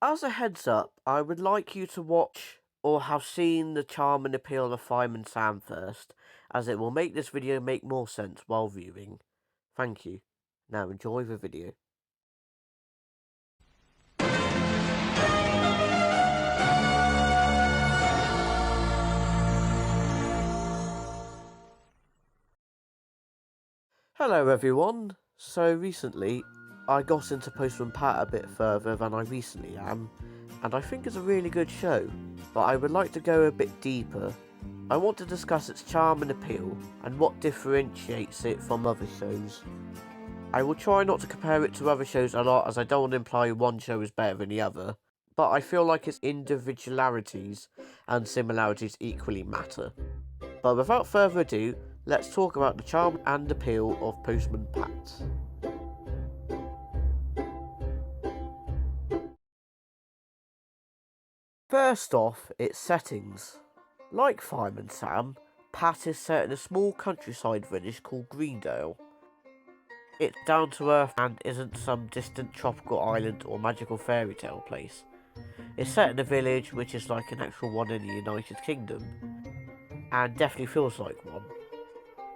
As a heads up, I would like you to watch or have seen the charm and appeal of Fireman Sam first, as it will make this video make more sense while viewing. Thank you. Now enjoy the video. Hello everyone. So recently, I got into Postman Pat a bit further than I recently am, and I think it's a really good show, but I would like to go a bit deeper. I want to discuss its charm and appeal, and what differentiates it from other shows. I will try not to compare it to other shows a lot, as I don't want to imply one show is better than the other, but I feel like its individualities and similarities equally matter. But without further ado, let's talk about the charm and appeal of Postman Pat. First off, its settings. Like Fireman Sam, Pat is set in a small countryside village called Greenale. It's down to earth and isn't some distant tropical island or magical fairy tale place. It's set in a village which is like an actual one in the United Kingdom, and definitely feels like one.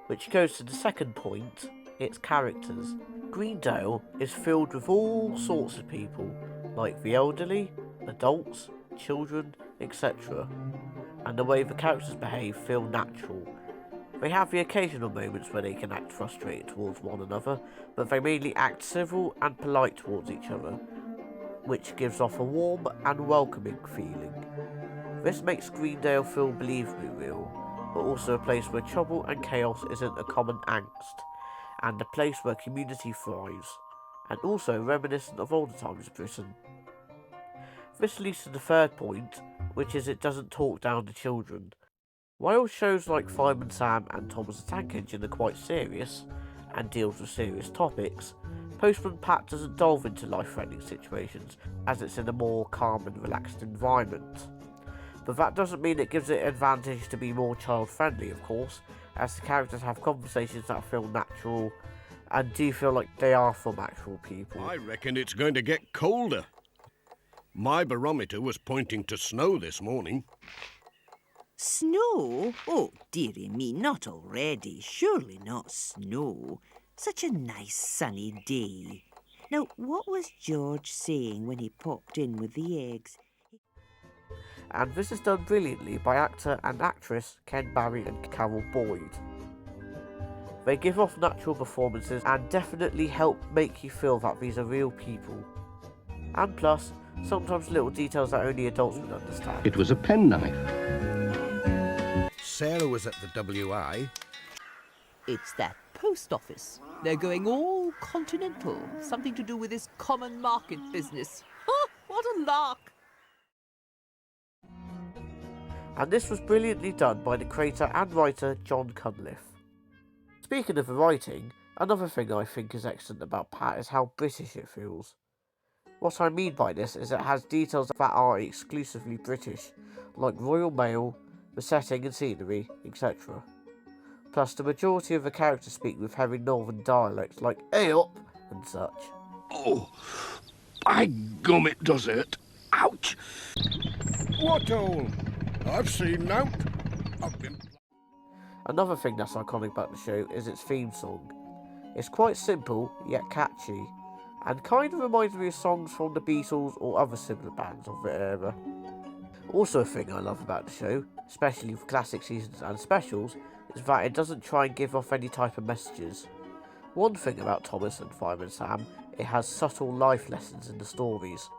Which goes to the second point, its characters. Greenale is filled with all sorts of people, like the elderly, adults, children, etc. And the way the characters behave feel natural. They have the occasional moments where they can act frustrated towards one another, but they mainly act civil and polite towards each other, which gives off a warm and welcoming feeling. This makes Greenale feel believably real, but also a place where trouble and chaos isn't a common angst, and a place where community thrives, and also reminiscent of older times of Britain. This leads to the third point, which is it doesn't talk down to children. While shows like Fireman Sam and Thomas the Tank Engine are quite serious, and deals with serious topics, Postman Pat doesn't delve into life-threatening situations, as it's in a more calm and relaxed environment. But that doesn't mean it gives it an advantage to be more child-friendly, of course, as the characters have conversations that feel natural and do feel like they are from actual people. I reckon it's going to get colder. My barometer was pointing to snow this morning. Snow? Oh, dearie me, not already. Surely not snow. Such a nice sunny day. Now, what was George saying when he popped in with the eggs? And this is done brilliantly by actor and actress Ken Barry and Carol Boyd. They give off natural performances and definitely help make you feel that these are real people. And plus, sometimes little details that only adults would understand. It was a penknife. Sarah was at the WI. It's that post office. They're going all continental. Something to do with this common market business. Oh, what a lark! And this was brilliantly done by the creator and writer John Cunliffe. Speaking of the writing, another thing I think is excellent about Pat is how British it feels. What I mean by this is it has details that are exclusively British, like Royal Mail, the setting and scenery, etc. Plus the majority of the characters speak with heavy northern dialects like "Hey up" and such. Oh, by gum, it does it. Ouch! What all? I've seen nought. I've been... Another thing that's iconic about the show is its theme song. It's quite simple, yet catchy, and kind of reminds me of songs from the Beatles or other similar bands of the era. Also a thing I love about the show, especially for classic seasons and specials, is that it doesn't try and give off any type of messages. One thing about Thomas and Fireman Sam, it has subtle life lessons in the stories.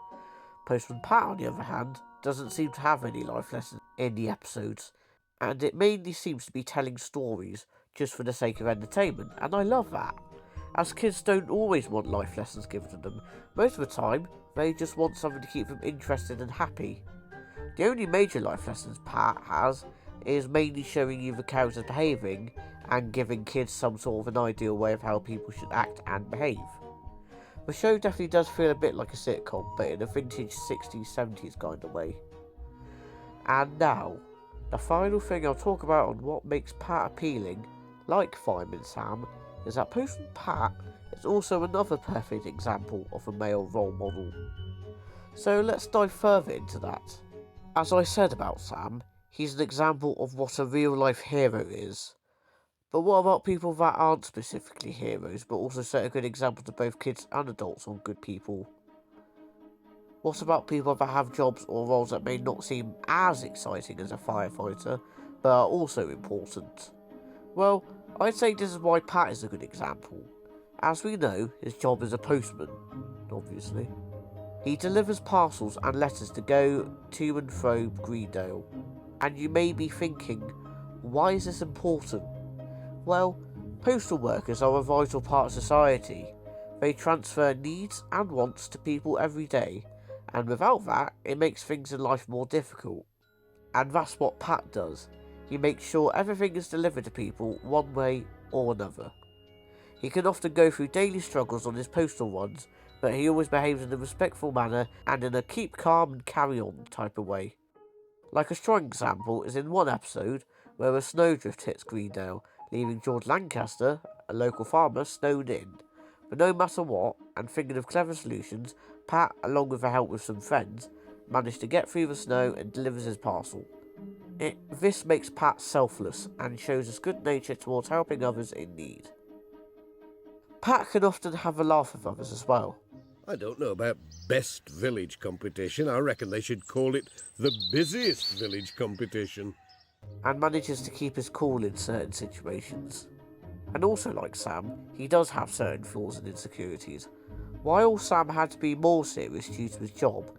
Postman Pat, on the other hand, doesn't seem to have any life lessons in the episodes, and it mainly seems to be telling stories just for the sake of entertainment, and I love that. As kids don't always want life lessons given to them, most of the time they just want something to keep them interested and happy. The only major life lessons Pat has is mainly showing you the characters behaving and giving kids some sort of an ideal way of how people should act and behave. The show definitely does feel a bit like a sitcom, but in a vintage 60s, 70s kind of way. And now, the final thing I'll talk about on what makes Pat appealing, like Fireman Sam, is that Postman Pat is also another perfect example of a male role model. So let's dive further into that. As I said about Sam, he's an example of what a real life hero is. But what about people that aren't specifically heroes, but also set a good example to both kids and adults on good people? What about people that have jobs or roles that may not seem as exciting as a firefighter, but are also important? Well, I'd say this is why Pat is a good example. As we know, his job is a postman, obviously. He delivers parcels and letters to go to and fro Greenale. And you may be thinking, why is this important? Well, postal workers are a vital part of society. They transfer needs and wants to people every day, and without that, it makes things in life more difficult. And that's what Pat does. He makes sure everything is delivered to people one way or another. He can often go through daily struggles on his postal runs, but he always behaves in a respectful manner and in a keep calm and carry on type of way. Like a strong example is in one episode where a snowdrift hits Greenale, leaving George Lancaster, a local farmer, snowed in. But no matter what, and thinking of clever solutions, Pat, along with the help with some friends, managed to get through the snow and delivers his parcel. This makes Pat selfless and shows his good nature towards helping others in need. Pat can often have a laugh with others as well. I don't know about best village competition. I reckon they should call it the busiest village competition. And manages to keep his cool in certain situations. And also like Sam, he does have certain flaws and insecurities. While Sam had to be more serious due to his job,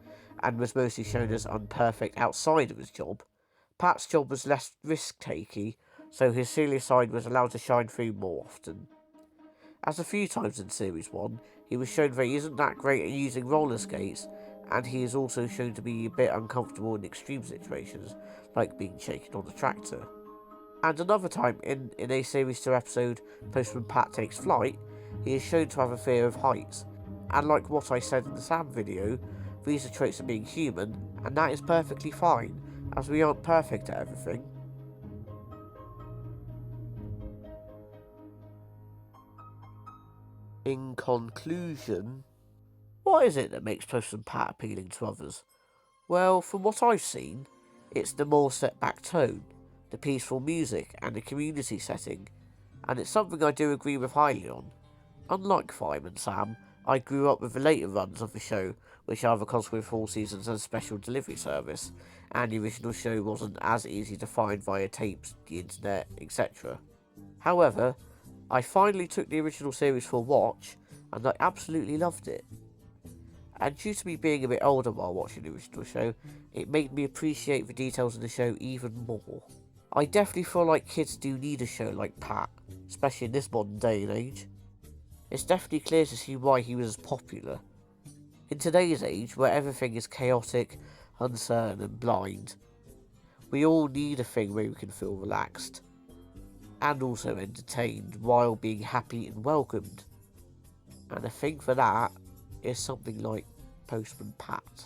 and was mostly shown as unperfect outside of his job, Pat's job was less risk-taking, so his serious side was allowed to shine through more often. As a few times in Series 1, he was shown that he isn't that great at using roller skates, and he is also shown to be a bit uncomfortable in extreme situations, like being shaken on a tractor. And another time, in a Series 2 episode, Postman Pat Takes Flight, he is shown to have a fear of heights, and like what I said in the Sam video, these are traits of being human, and that is perfectly fine, as we aren't perfect at everything. In conclusion, what is it that makes Postman Pat appealing to others? Well, from what I've seen, it's the more set-back tone, the peaceful music and the community setting, and it's something I do agree with highly on. Unlike Fireman Sam, I grew up with the later runs of the show, which are the consequence of 4 seasons and special delivery service, and the original show wasn't as easy to find via tapes, the internet, etc. However, I finally took the original series for a watch, and I absolutely loved it. And due to me being a bit older while watching the original show, it made me appreciate the details in the show even more. I definitely feel like kids do need a show like Pat, especially in this modern day and age. It's definitely clear to see why he was as popular. In today's age, where everything is chaotic, uncertain and blind, we all need a thing where we can feel relaxed, and also entertained while being happy and welcomed. And I think for that is something like Postman Pat.